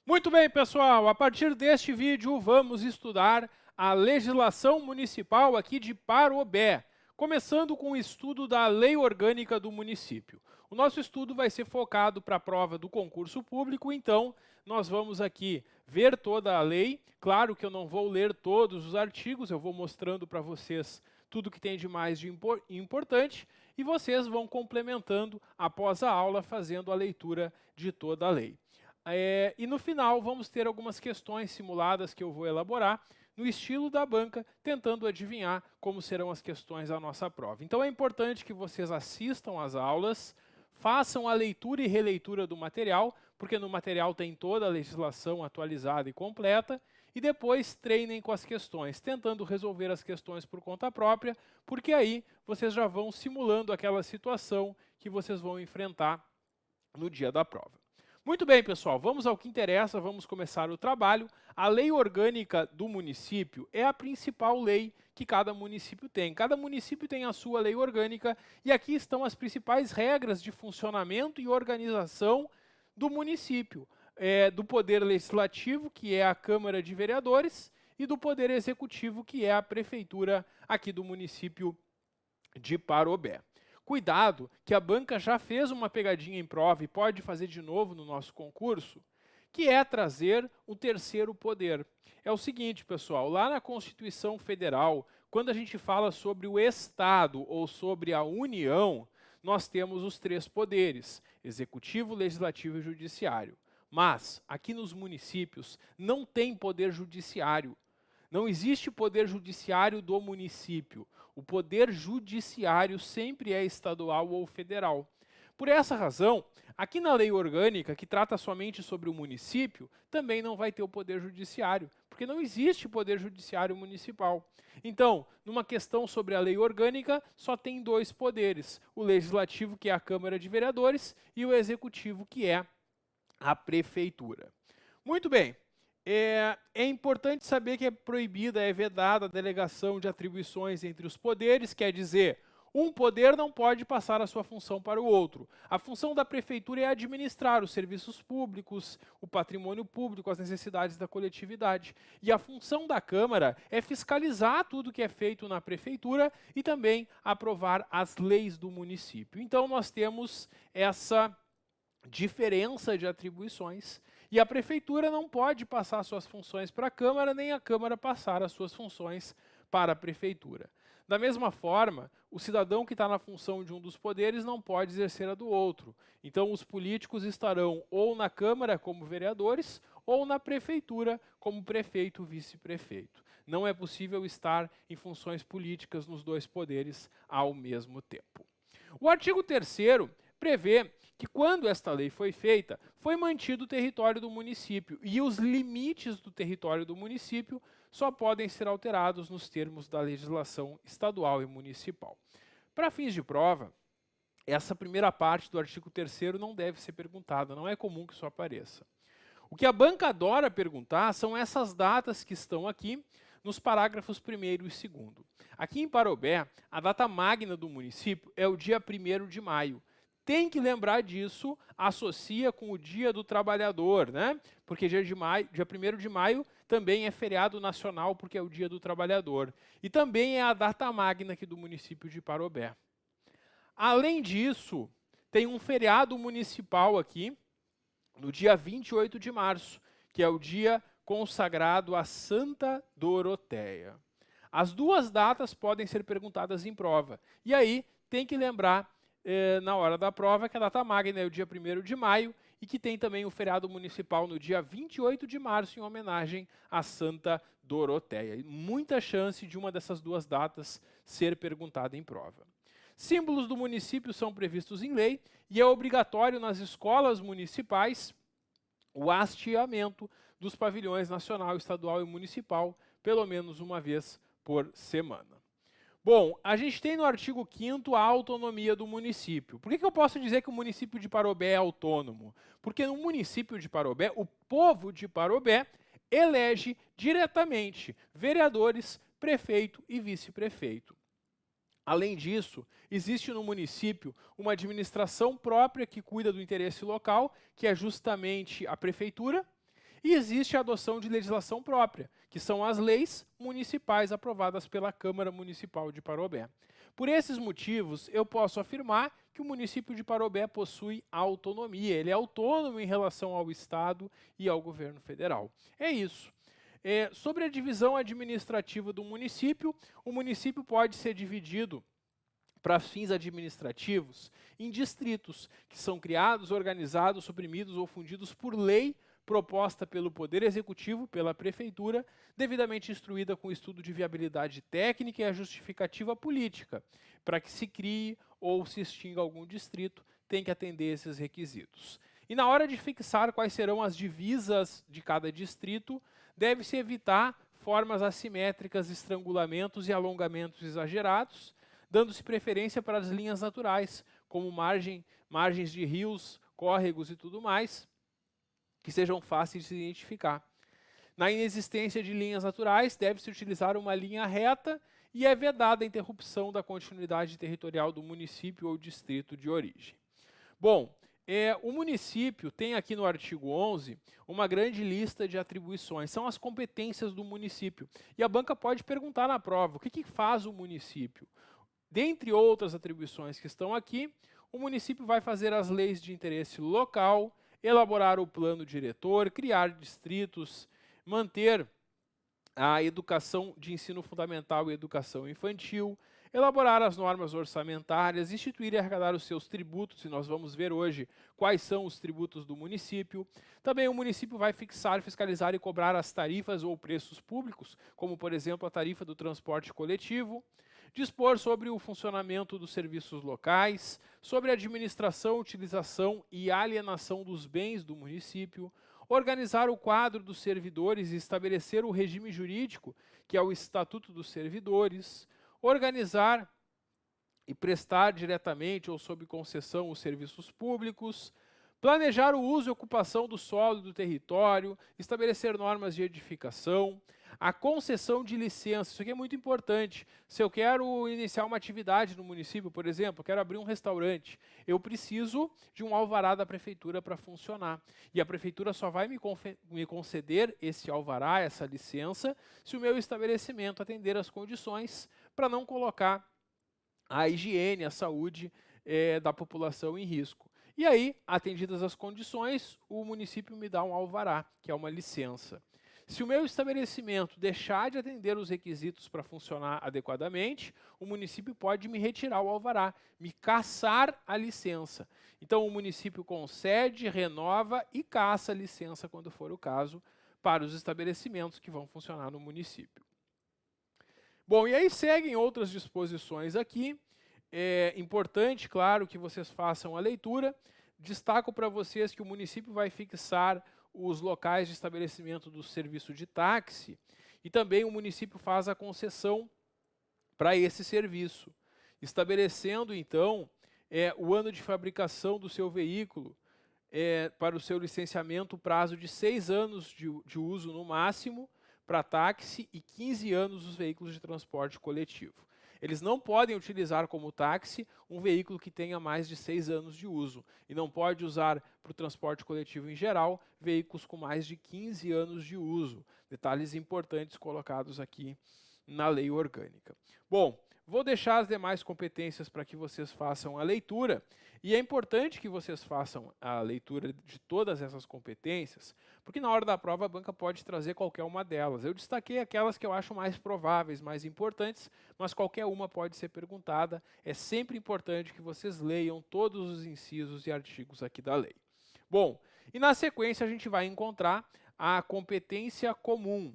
Muito bem, pessoal, a partir deste vídeo vamos estudar a legislação municipal aqui de Parobé, começando com o estudo da Lei Orgânica do município. O nosso estudo vai ser focado para a prova do concurso público, então nós vamos aqui ver toda a lei. Claro que eu não vou ler todos os artigos, eu vou mostrando para vocês tudo que tem de mais de importante e vocês vão complementando após a aula, fazendo a leitura de toda a lei. E no final vamos ter algumas questões simuladas que eu vou elaborar no estilo da banca, tentando adivinhar como serão as questões da nossa prova. Então é importante que vocês assistam às aulas, façam a leitura e releitura do material, porque no material tem toda a legislação atualizada e completa, e depois treinem com as questões, tentando resolver as questões por conta própria, porque aí vocês já vão simulando aquela situação que vocês vão enfrentar no dia da prova. Muito bem, pessoal, vamos ao que interessa, vamos começar o trabalho. A lei orgânica do município é a principal lei que cada município tem. Cada município tem a sua lei orgânica e aqui estão as principais regras de funcionamento e organização do município. Do Poder Legislativo, que é a Câmara de Vereadores, e do Poder Executivo, que é a Prefeitura aqui do município de Parobé. Cuidado, que a banca já fez uma pegadinha em prova e pode fazer de novo no nosso concurso, que é trazer o terceiro poder. É o seguinte, pessoal, lá na Constituição Federal, quando a gente fala sobre o Estado ou sobre a União, nós temos os três poderes, Executivo, Legislativo e Judiciário. Mas, aqui nos municípios, não tem poder judiciário. Não existe poder judiciário do município. O poder judiciário sempre é estadual ou federal. Por essa razão, aqui na lei orgânica, que trata somente sobre o município, também não vai ter o poder judiciário, porque não existe poder judiciário municipal. Então, numa questão sobre a lei orgânica, só tem dois poderes, o legislativo, que é a Câmara de Vereadores, e o executivo, que é a Prefeitura. Muito bem. É importante saber que é proibida, é vedada a delegação de atribuições entre os poderes, quer dizer, um poder não pode passar a sua função para o outro. A função da prefeitura é administrar os serviços públicos, o patrimônio público, as necessidades da coletividade. E a função da Câmara é fiscalizar tudo que é feito na prefeitura e também aprovar as leis do município. Então nós temos essa diferença de atribuições. E a prefeitura não pode passar suas funções para a Câmara, nem a Câmara passar as suas funções para a prefeitura. Da mesma forma, o cidadão que está na função de um dos poderes não pode exercer a do outro. Então, os políticos estarão ou na Câmara como vereadores, ou na prefeitura como prefeito, vice-prefeito. Não é possível estar em funções políticas nos dois poderes ao mesmo tempo. O artigo 3º prevê que quando esta lei foi feita, foi mantido o território do município e os limites do território do município só podem ser alterados nos termos da legislação estadual e municipal. Para fins de prova, essa primeira parte do artigo 3º não deve ser perguntada, não é comum que isso apareça. O que a banca adora perguntar são essas datas que estão aqui nos parágrafos 1º e 2º. Aqui em Parobé, a data magna do município é o dia 1º de maio. Tem que lembrar disso, associa com o Dia do Trabalhador, né? Porque dia 1º de maio também é feriado nacional, porque é o Dia do Trabalhador. E também é a data magna aqui do município de Parobé. Além disso, tem um feriado municipal aqui, no dia 28 de março, que é o dia consagrado a Santa Doroteia. As duas datas podem ser perguntadas em prova. E aí, tem que lembrar na hora da prova, que a data magna é o dia 1º de maio e que tem também o feriado municipal no dia 28 de março em homenagem a Santa Doroteia. E muita chance de uma dessas duas datas ser perguntada em prova. Símbolos do município são previstos em lei e é obrigatório nas escolas municipais o hasteamento dos pavilhões nacional, estadual e municipal, pelo menos uma vez por semana. Bom, a gente tem no artigo 5º a autonomia do município. Por que eu posso dizer que o município de Parobé é autônomo? Porque no município de Parobé, o povo de Parobé elege diretamente vereadores, prefeito e vice-prefeito. Além disso, existe no município uma administração própria que cuida do interesse local, que é justamente a prefeitura, e existe a adoção de legislação própria, que são as leis municipais aprovadas pela Câmara Municipal de Parobé. Por esses motivos, eu posso afirmar que o município de Parobé possui autonomia, ele é autônomo em relação ao Estado e ao governo federal. É isso. Sobre a divisão administrativa do município, o município pode ser dividido para fins administrativos em distritos, que são criados, organizados, suprimidos ou fundidos por lei proposta pelo Poder Executivo, pela Prefeitura, devidamente instruída com o estudo de viabilidade técnica e a justificativa política. Para que se crie ou se extinga algum distrito, tem que atender esses requisitos. E na hora de fixar quais serão as divisas de cada distrito, deve-se evitar formas assimétricas, estrangulamentos e alongamentos exagerados, dando-se preferência para as linhas naturais, como margens de rios, córregos e tudo mais, que sejam fáceis de se identificar. Na inexistência de linhas naturais, deve-se utilizar uma linha reta e é vedada a interrupção da continuidade territorial do município ou distrito de origem. Bom, o município tem aqui no artigo 11 uma grande lista de atribuições, são as competências do município. E a banca pode perguntar na prova, o que faz o município? Dentre outras atribuições que estão aqui, o município vai fazer as leis de interesse local, elaborar o plano diretor, criar distritos, manter a educação de ensino fundamental e educação infantil, elaborar as normas orçamentárias, instituir e arrecadar os seus tributos, e nós vamos ver hoje quais são os tributos do município. Também o município vai fixar, fiscalizar e cobrar as tarifas ou preços públicos, como, por exemplo, a tarifa do transporte coletivo, dispor sobre o funcionamento dos serviços locais, sobre a administração, utilização e alienação dos bens do município, organizar o quadro dos servidores e estabelecer o regime jurídico, que é o Estatuto dos Servidores, organizar e prestar diretamente ou sob concessão os serviços públicos, planejar o uso e ocupação do solo e do território, estabelecer normas de edificação, a concessão de licença, isso aqui é muito importante. Se eu quero iniciar uma atividade no município, por exemplo, eu quero abrir um restaurante, eu preciso de um alvará da prefeitura para funcionar. E a prefeitura só vai me conceder esse alvará, essa licença, se o meu estabelecimento atender as condições para não colocar a higiene, a saúde da população em risco. E aí, atendidas as condições, o município me dá um alvará, que é uma licença. Se o meu estabelecimento deixar de atender os requisitos para funcionar adequadamente, o município pode me retirar o alvará, me cassar a licença. Então, o município concede, renova e caça a licença, quando for o caso, para os estabelecimentos que vão funcionar no município. Bom, e aí seguem outras disposições aqui. É importante, claro, que vocês façam a leitura. Destaco para vocês que o município vai fixar os locais de estabelecimento do serviço de táxi e também o município faz a concessão para esse serviço, estabelecendo, então, o ano de fabricação do seu veículo para o seu licenciamento, prazo de 6 anos de uso no máximo para táxi e 15 anos os veículos de transporte coletivo. Eles não podem utilizar como táxi um veículo que tenha mais de 6 anos de uso e não pode usar para o transporte coletivo em geral veículos com mais de 15 anos de uso. Detalhes importantes colocados aqui na lei orgânica. Bom, vou deixar as demais competências para que vocês façam a leitura e é importante que vocês façam a leitura de todas essas competências, porque na hora da prova a banca pode trazer qualquer uma delas. Eu destaquei aquelas que eu acho mais prováveis, mais importantes, mas qualquer uma pode ser perguntada. É sempre importante que vocês leiam todos os incisos e artigos aqui da lei. Bom, e na sequência a gente vai encontrar a competência comum,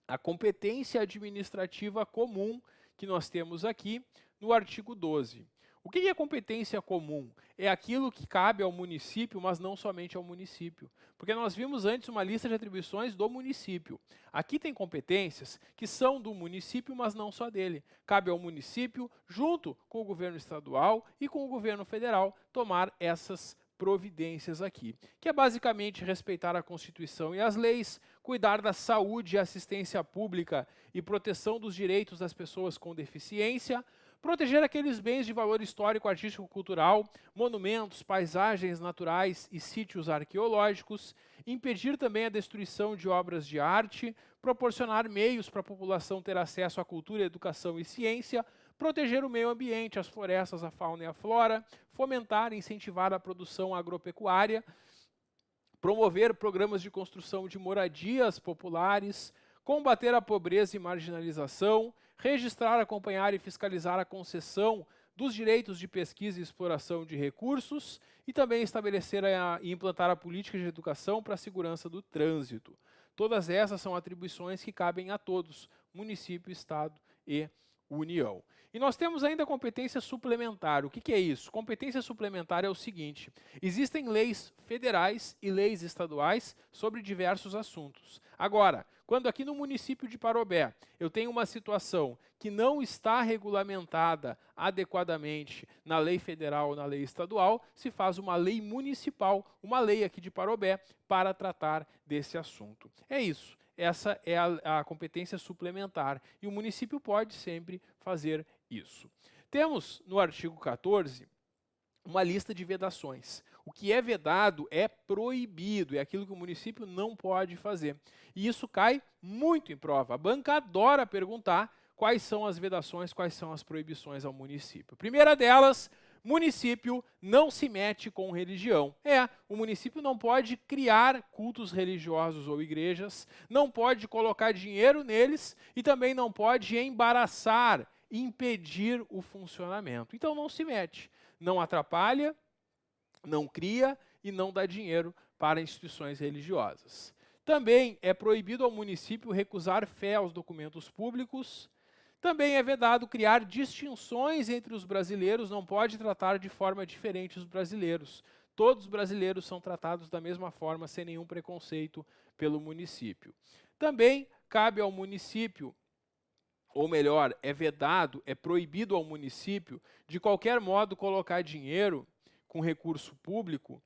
a competência administrativa comum que nós temos aqui no artigo 12. O que é competência comum? É aquilo que cabe ao município, mas não somente ao município. Porque nós vimos antes uma lista de atribuições do município. Aqui tem competências que são do município, mas não só dele. Cabe ao município, junto com o governo estadual e com o governo federal, tomar essas providências aqui, que é basicamente respeitar a Constituição e as leis, cuidar da saúde e assistência pública e proteção dos direitos das pessoas com deficiência, Proteger aqueles bens de valor histórico, artístico, cultural, monumentos, paisagens naturais e sítios arqueológicos. Impedir também a destruição de obras de arte. Proporcionar meios para a população ter acesso à cultura, educação e ciência. Proteger o meio ambiente, as florestas, a fauna e a flora. Fomentar e incentivar a produção agropecuária. Promover programas de construção de moradias populares, combater a pobreza e marginalização, registrar, acompanhar e fiscalizar a concessão dos direitos de pesquisa e exploração de recursos e também estabelecer e implantar a política de educação para a segurança do trânsito. Todas essas são atribuições que cabem a todos, município, estado e União. E nós temos ainda a competência suplementar. O que é isso? Competência suplementar é o seguinte: existem leis federais e leis estaduais sobre diversos assuntos. Agora, quando aqui no município de Parobé eu tenho uma situação que não está regulamentada adequadamente na lei federal ou na lei estadual, se faz uma lei municipal, uma lei aqui de Parobé, para tratar desse assunto. É isso. Essa é a competência suplementar e o município pode sempre fazer isso. Temos no artigo 14 uma lista de vedações. O que é vedado é proibido, é aquilo que o município não pode fazer. E isso cai muito em prova. A banca adora perguntar quais são as vedações, quais são as proibições ao município. Primeira delas, município não se mete com religião. O município não pode criar cultos religiosos ou igrejas, não pode colocar dinheiro neles e também não pode embaraçar, impedir o funcionamento. Então não se mete, não atrapalha, não cria e não dá dinheiro para instituições religiosas. Também é proibido ao município recusar fé aos documentos públicos. Também é vedado criar distinções entre os brasileiros, não pode tratar de forma diferente os brasileiros. Todos os brasileiros são tratados da mesma forma, sem nenhum preconceito pelo município. Também cabe ao município, ou melhor, é vedado, é proibido ao município, de qualquer modo colocar dinheiro com recurso público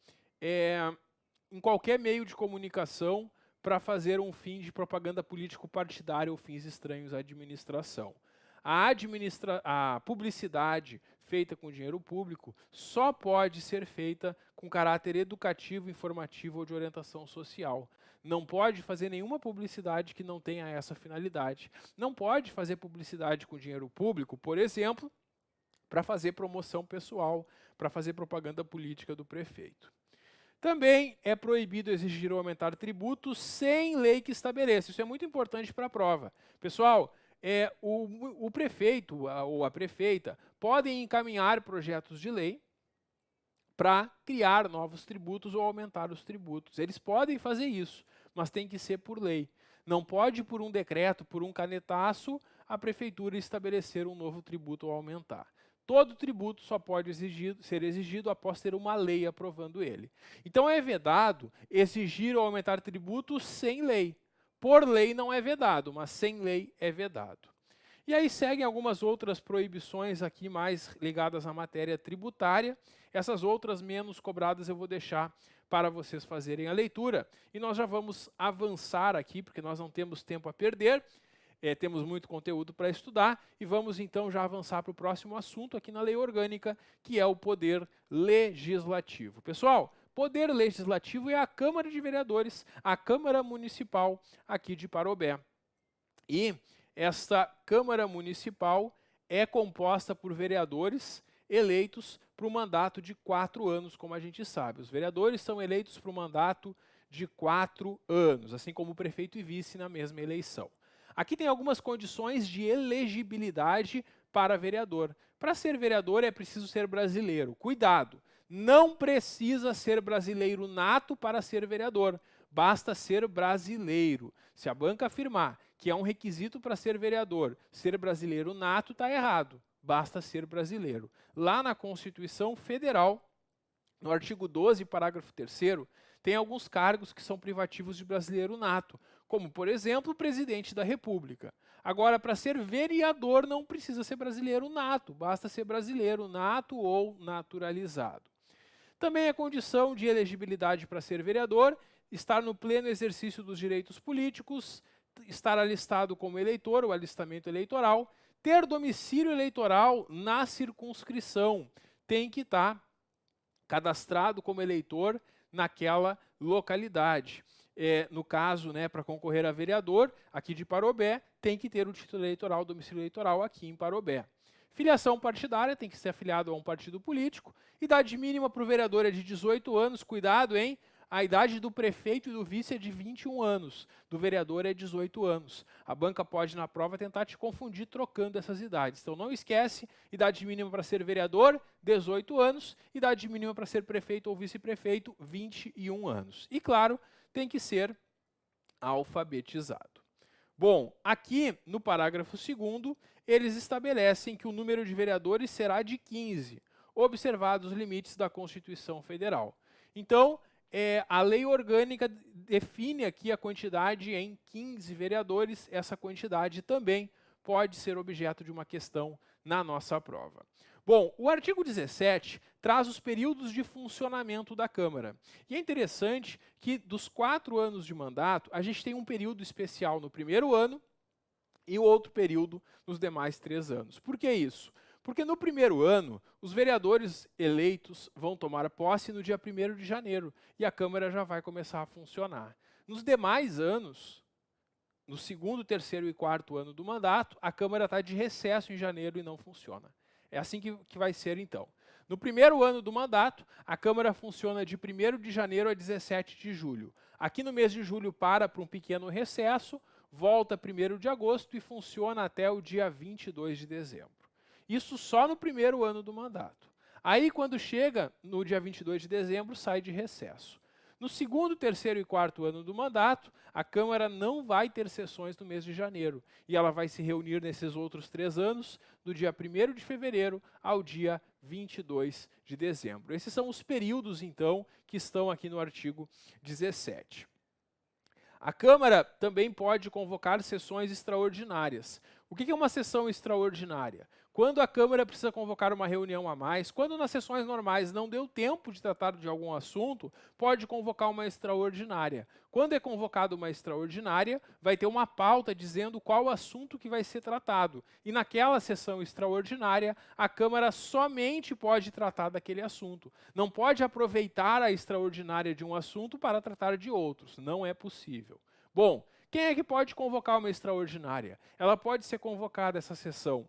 em qualquer meio de comunicação para fazer um fim de propaganda político-partidária ou fins estranhos à administração. A publicidade feita com dinheiro público só pode ser feita com caráter educativo, informativo ou de orientação social. Não pode fazer nenhuma publicidade que não tenha essa finalidade. Não pode fazer publicidade com dinheiro público, por exemplo, para fazer promoção pessoal, para fazer propaganda política do prefeito. Também é proibido exigir ou aumentar tributos sem lei que estabeleça. Isso é muito importante para a prova. Pessoal, o prefeito ou a prefeita podem encaminhar projetos de lei para criar novos tributos ou aumentar os tributos. Eles podem fazer isso, mas tem que ser por lei. Não pode, por um decreto, por um canetaço, a prefeitura estabelecer um novo tributo ou aumentar. Todo tributo só pode ser exigido após ter uma lei aprovando ele. Então é vedado exigir ou aumentar tributos sem lei. Por lei não é vedado, mas sem lei é vedado. E aí seguem algumas outras proibições aqui mais ligadas à matéria tributária. Essas outras menos cobradas eu vou deixar para vocês fazerem a leitura. E nós já vamos avançar aqui, porque nós não temos tempo a perder. Temos muito conteúdo para estudar e vamos então já avançar para o próximo assunto aqui na Lei Orgânica, que é o Poder Legislativo. Pessoal, Poder Legislativo é a Câmara de Vereadores, a Câmara Municipal aqui de Parobé. E esta Câmara Municipal é composta por vereadores eleitos para um mandato de 4 anos, como a gente sabe. Os vereadores são eleitos para um mandato de 4 anos, assim como o prefeito e vice na mesma eleição. Aqui tem algumas condições de elegibilidade para vereador. Para ser vereador é preciso ser brasileiro. Cuidado, não precisa ser brasileiro nato para ser vereador. Basta ser brasileiro. Se a banca afirmar que é um requisito para ser vereador, ser brasileiro nato, está errado. Basta ser brasileiro. Lá na Constituição Federal, no artigo 12, parágrafo 3º, tem alguns cargos que são privativos de brasileiro nato, como, por exemplo, o presidente da República. Agora, para ser vereador, não precisa ser brasileiro nato, basta ser brasileiro nato ou naturalizado. Também a condição de elegibilidade para ser vereador, estar no pleno exercício dos direitos políticos, estar alistado como eleitor, o alistamento eleitoral, ter domicílio eleitoral na circunscrição, tem que estar cadastrado como eleitor naquela localidade. No caso, né, para concorrer a vereador, aqui de Parobé, tem que ter o título eleitoral, domicílio eleitoral aqui em Parobé. Filiação partidária, tem que ser afiliado a um partido político. Idade mínima para o vereador é de 18 anos, cuidado, hein? A idade do prefeito e do vice é de 21 anos, do vereador é 18 anos. A banca pode, na prova, tentar te confundir trocando essas idades. Então não esquece, idade mínima para ser vereador, 18 anos, idade mínima para ser prefeito ou vice-prefeito, 21 anos. E claro, tem que ser alfabetizado. Bom, aqui no parágrafo 2º, eles estabelecem que o número de vereadores será de 15, observados os limites da Constituição Federal. Então, a lei orgânica define aqui a quantidade em 15 vereadores, essa quantidade também pode ser objeto de uma questão na nossa prova. Bom, o artigo 17 traz os períodos de funcionamento da Câmara. E é interessante que dos 4 anos de mandato, a gente tem um período especial no primeiro ano e o outro período nos demais 3 anos. Por que isso? Porque no primeiro ano, os vereadores eleitos vão tomar posse no dia 1º de janeiro e a Câmara já vai começar a funcionar. Nos demais anos, no segundo, terceiro e quarto ano do mandato, a Câmara está de recesso em janeiro e não funciona. É assim que vai ser então. No primeiro ano do mandato, a Câmara funciona de 1º de janeiro a 17 de julho. Aqui no mês de julho para um pequeno recesso, volta 1º de agosto e funciona até o dia 22 de dezembro. Isso só no primeiro ano do mandato. Aí, quando chega no dia 22 de dezembro, sai de recesso. No segundo, terceiro e quarto ano do mandato, a Câmara não vai ter sessões no mês de janeiro. E ela vai se reunir nesses outros 3 anos, do dia 1º de fevereiro ao dia 22 de dezembro. Esses são os períodos, então, que estão aqui no artigo 17. A Câmara também pode convocar sessões extraordinárias. O que é uma sessão extraordinária? Quando a Câmara precisa convocar uma reunião a mais, quando nas sessões normais não deu tempo de tratar de algum assunto, pode convocar uma extraordinária. Quando é convocada uma extraordinária, vai ter uma pauta dizendo qual assunto que vai ser tratado. E naquela sessão extraordinária, a Câmara somente pode tratar daquele assunto. Não pode aproveitar a extraordinária de um assunto para tratar de outros. Não é possível. Bom, quem é que pode convocar uma extraordinária? Ela pode ser convocada, essa sessão,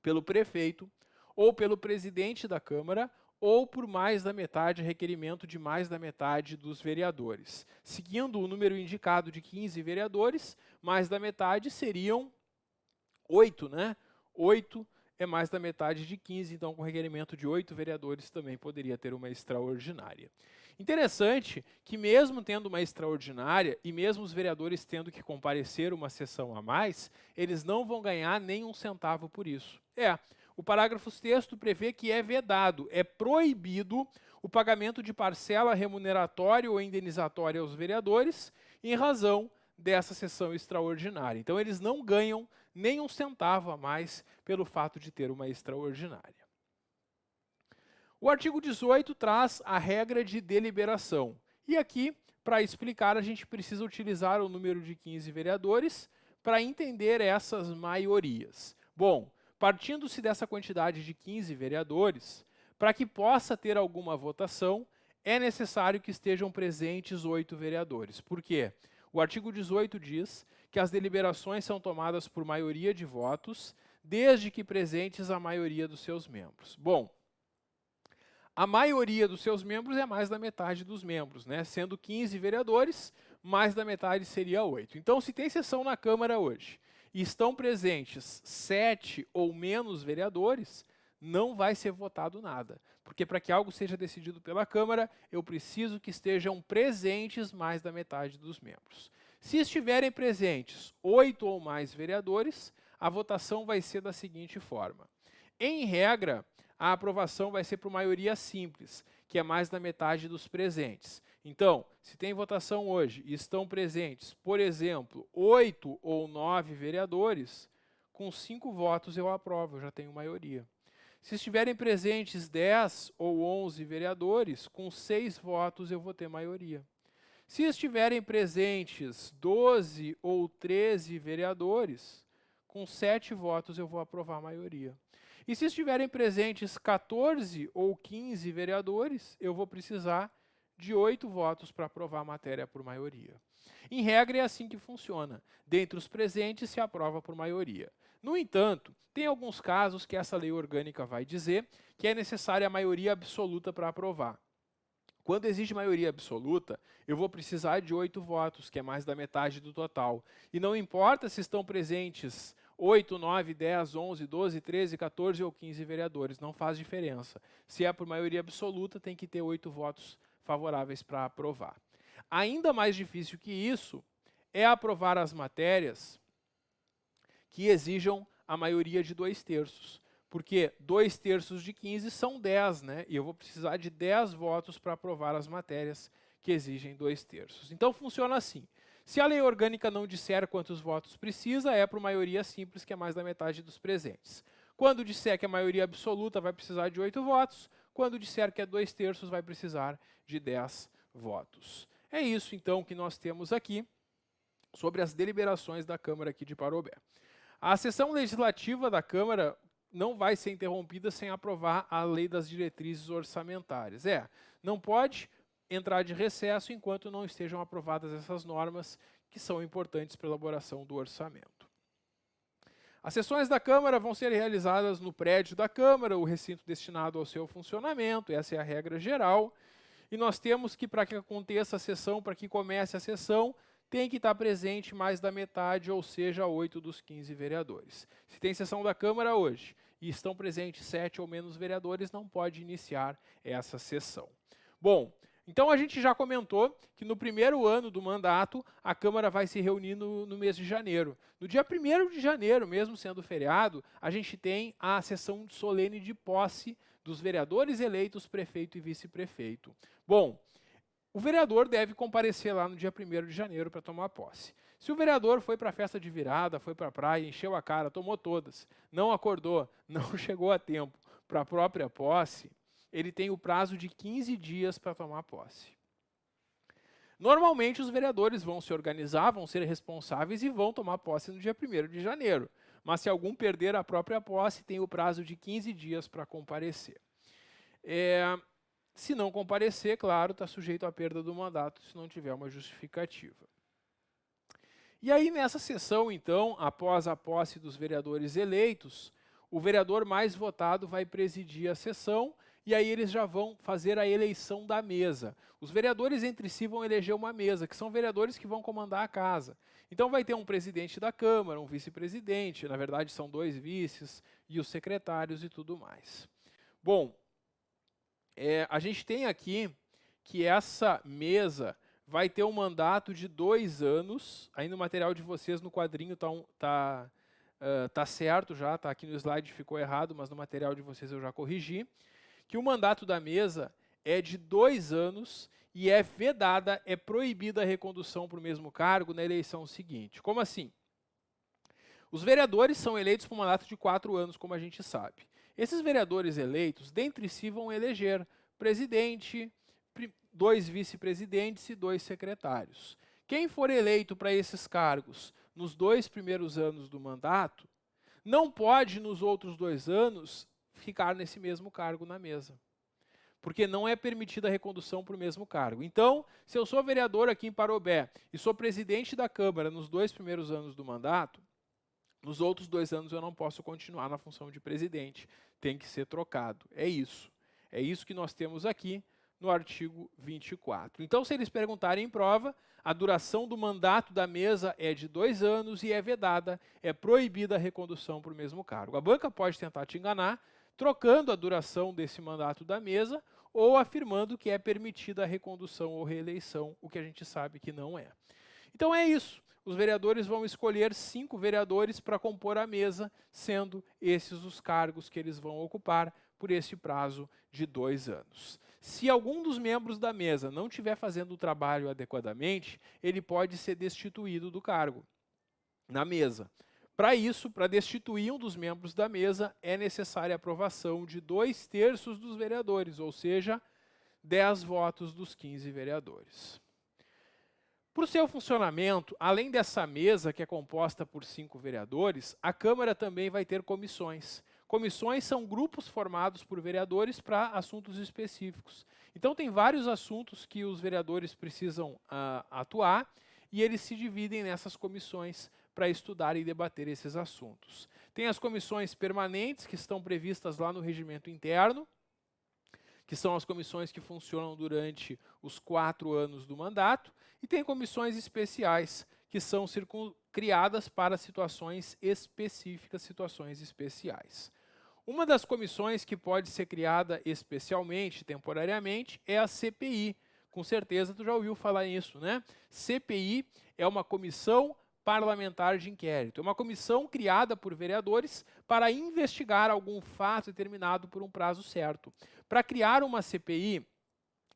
pelo prefeito, ou pelo presidente da Câmara, ou por mais da metade, requerimento de mais da metade dos vereadores. Seguindo o número indicado de 15 vereadores, mais da metade seriam 8, né? 8 é mais da metade de 15, então com requerimento de 8 vereadores também poderia ter uma extraordinária. Interessante que mesmo tendo uma extraordinária e mesmo os vereadores tendo que comparecer uma sessão a mais, eles não vão ganhar nem um centavo por isso. O parágrafo 6º prevê que é vedado, é proibido o pagamento de parcela remuneratória ou indenizatória aos vereadores em razão dessa sessão extraordinária. Então eles não ganham nem um centavo a mais pelo fato de ter uma extraordinária. O artigo 18 traz a regra de deliberação. E aqui, para explicar, a gente precisa utilizar o número de 15 vereadores para entender essas maiorias. Bom, partindo-se dessa quantidade de 15 vereadores, para que possa ter alguma votação, é necessário que estejam presentes 8 vereadores. Por quê? O artigo 18 diz que as deliberações são tomadas por maioria de votos, desde que presentes a maioria dos seus membros. Bom, a maioria dos seus membros é mais da metade dos membros, né? Sendo 15 vereadores, mais da metade seria 8. Então, se tem sessão na Câmara hoje e estão presentes 7 ou menos vereadores, não vai ser votado nada. Porque para que algo seja decidido pela Câmara, eu preciso que estejam presentes mais da metade dos membros. Se estiverem presentes 8 ou mais vereadores, a votação vai ser da seguinte forma. Em regra, a aprovação vai ser por maioria simples, que é mais da metade dos presentes. Então, se tem votação hoje e estão presentes, por exemplo, 8 ou 9 vereadores, com 5 votos eu aprovo, eu já tenho maioria. Se estiverem presentes 10 ou 11 vereadores, com 6 votos eu vou ter maioria. Se estiverem presentes 12 ou 13 vereadores, Com 7 votos eu vou aprovar a maioria. E se estiverem presentes 14 ou 15 vereadores, eu vou precisar de 8 votos para aprovar a matéria por maioria. Em regra, é assim que funciona. Dentre os presentes, se aprova por maioria. No entanto, tem alguns casos que essa lei orgânica vai dizer que é necessária a maioria absoluta para aprovar. Quando existe maioria absoluta, eu vou precisar de 8 votos, que é mais da metade do total. E não importa se estão presentes 8, 9, 10, 11, 12, 13, 14 ou 15 vereadores, não faz diferença. Se é por maioria absoluta, tem que ter 8 votos favoráveis para aprovar. Ainda mais difícil que isso é aprovar as matérias que exijam a maioria de 2/3. Porque 2/3 de 15 são 10, né? E eu vou precisar de 10 votos para aprovar as matérias que exigem 2/3. Então funciona assim. Se a lei orgânica não disser quantos votos precisa, é por maioria simples, que é mais da metade dos presentes. Quando disser que a maioria absoluta, vai precisar de 8 votos. Quando disser que é 2/3, vai precisar de 10 votos. É isso, então, que nós temos aqui sobre as deliberações da Câmara aqui de Parobé. A sessão legislativa da Câmara não vai ser interrompida sem aprovar a lei das diretrizes orçamentárias. Não pode entrar de recesso enquanto não estejam aprovadas essas normas que são importantes para a elaboração do orçamento. As sessões da Câmara vão ser realizadas no prédio da Câmara, o recinto destinado ao seu funcionamento, essa é a regra geral. E nós temos que, para que aconteça a sessão, para que comece a sessão, tem que estar presente mais da metade, ou seja, 8 dos 15 vereadores. Se tem sessão da Câmara hoje e estão presentes 7 ou menos vereadores, não pode iniciar essa sessão. Bom, então a gente já comentou que no primeiro ano do mandato, a Câmara vai se reunir no mês de janeiro. No dia 1º de janeiro, mesmo sendo feriado, a gente tem a sessão solene de posse dos vereadores eleitos, prefeito e vice-prefeito. Bom, o vereador deve comparecer lá no dia 1º de janeiro para tomar posse. Se o vereador foi para a festa de virada, foi para a praia, encheu a cara, tomou todas, não acordou, não chegou a tempo para a própria posse, ele tem o prazo de 15 dias para tomar posse. Normalmente os vereadores vão se organizar, vão ser responsáveis e vão tomar posse no dia 1º de janeiro. Mas se algum perder a própria posse, tem o prazo de 15 dias para comparecer. Se não comparecer, claro, está sujeito à perda do mandato se não tiver uma justificativa. E aí, nessa sessão, então, após a posse dos vereadores eleitos, o vereador mais votado vai presidir a sessão e aí eles já vão fazer a eleição da mesa. Os vereadores entre si vão eleger uma mesa, que são vereadores que vão comandar a casa. Então vai ter um presidente da Câmara, um vice-presidente, na verdade são 2 vices, e os secretários e tudo mais. Bom, a gente tem aqui que essa mesa vai ter um mandato de 2 anos. Aí no material de vocês, no quadrinho, tá certo já, tá aqui no slide, ficou errado, mas no material de vocês eu já corrigi. Que o mandato da mesa é de 2 anos e é vedada, é proibida a recondução para o mesmo cargo na eleição seguinte. Como assim? Os vereadores são eleitos por um mandato de 4 anos, como a gente sabe. Esses vereadores eleitos, dentre si, vão eleger presidente, 2 vice-presidentes e 2 secretários. Quem for eleito para esses cargos nos 2 primeiros anos do mandato, não pode, nos outros 2 anos, ficar nesse mesmo cargo na mesa. Porque não é permitida a recondução para o mesmo cargo. Então, se eu sou vereador aqui em Parobé e sou presidente da Câmara nos 2 primeiros anos do mandato, nos outros 2 anos eu não posso continuar na função de presidente. Tem que ser trocado. É isso. É isso que nós temos aqui no artigo 24. Então, se eles perguntarem em prova, a duração do mandato da mesa é de 2 anos e é vedada, é proibida a recondução para o mesmo cargo. A banca pode tentar te enganar, trocando a duração desse mandato da mesa ou afirmando que é permitida a recondução ou reeleição, o que a gente sabe que não é. Então é isso. Os vereadores vão escolher 5 vereadores para compor a mesa, sendo esses os cargos que eles vão ocupar por esse prazo de 2 anos. Se algum dos membros da mesa não estiver fazendo o trabalho adequadamente, ele pode ser destituído do cargo na mesa. Para isso, para destituir um dos membros da mesa, é necessária a aprovação de 2/3 dos vereadores, ou seja, 10 votos dos 15 vereadores. Para o seu funcionamento, além dessa mesa que é composta por 5 vereadores, a Câmara também vai ter comissões. Comissões são grupos formados por vereadores para assuntos específicos. Então, tem vários assuntos que os vereadores precisam atuar e eles se dividem nessas comissões para estudar e debater esses assuntos. Tem as comissões permanentes, que estão previstas lá no regimento interno, que são as comissões que funcionam durante os 4 anos do mandato, e tem comissões especiais, que são criadas para situações específicas, situações especiais. Uma das comissões que pode ser criada especialmente, temporariamente, é a CPI. Com certeza tu já ouviu falar nisso, né? CPI é uma comissão parlamentar de inquérito. É uma comissão criada por vereadores para investigar algum fato determinado por um prazo certo. Para criar uma CPI,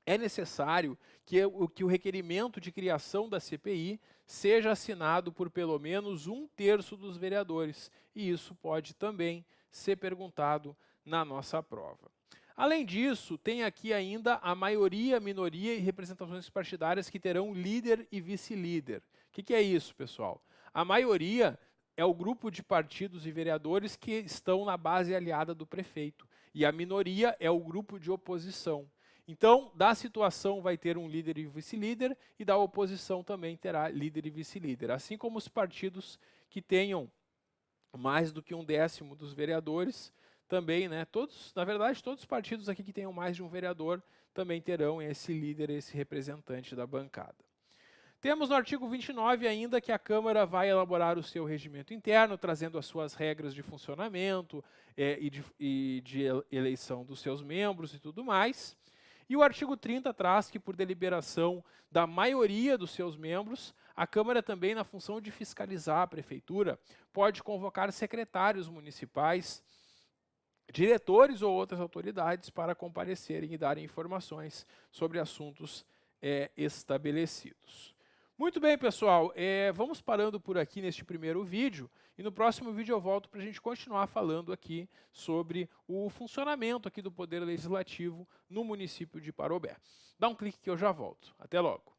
é necessário que o requerimento de criação da CPI seja assinado por pelo menos 1/3 dos vereadores. E isso pode também ser perguntado na nossa prova. Além disso, tem aqui ainda a maioria, minoria e representações partidárias que terão líder e vice-líder. O que é isso, pessoal? A maioria é o grupo de partidos e vereadores que estão na base aliada do prefeito. E a minoria é o grupo de oposição. Então, da situação vai ter um líder e vice-líder, e da oposição também terá líder e vice-líder. Assim como os partidos que tenham mais do que 1/10 dos vereadores, também, né, na verdade, todos os partidos aqui que tenham mais de um vereador também terão esse líder, esse representante da bancada. Temos no artigo 29 ainda que a Câmara vai elaborar o seu regimento interno, trazendo as suas regras de funcionamento e de eleição dos seus membros e tudo mais. E o artigo 30 traz que, por deliberação da maioria dos seus membros, a Câmara também, na função de fiscalizar a Prefeitura, pode convocar secretários municipais, diretores ou outras autoridades para comparecerem e darem informações sobre assuntos estabelecidos. Muito bem, pessoal, vamos parando por aqui neste primeiro vídeo, e no próximo vídeo eu volto para a gente continuar falando aqui sobre o funcionamento aqui do Poder Legislativo no município de Parobé. Dá um clique que eu já volto. Até logo.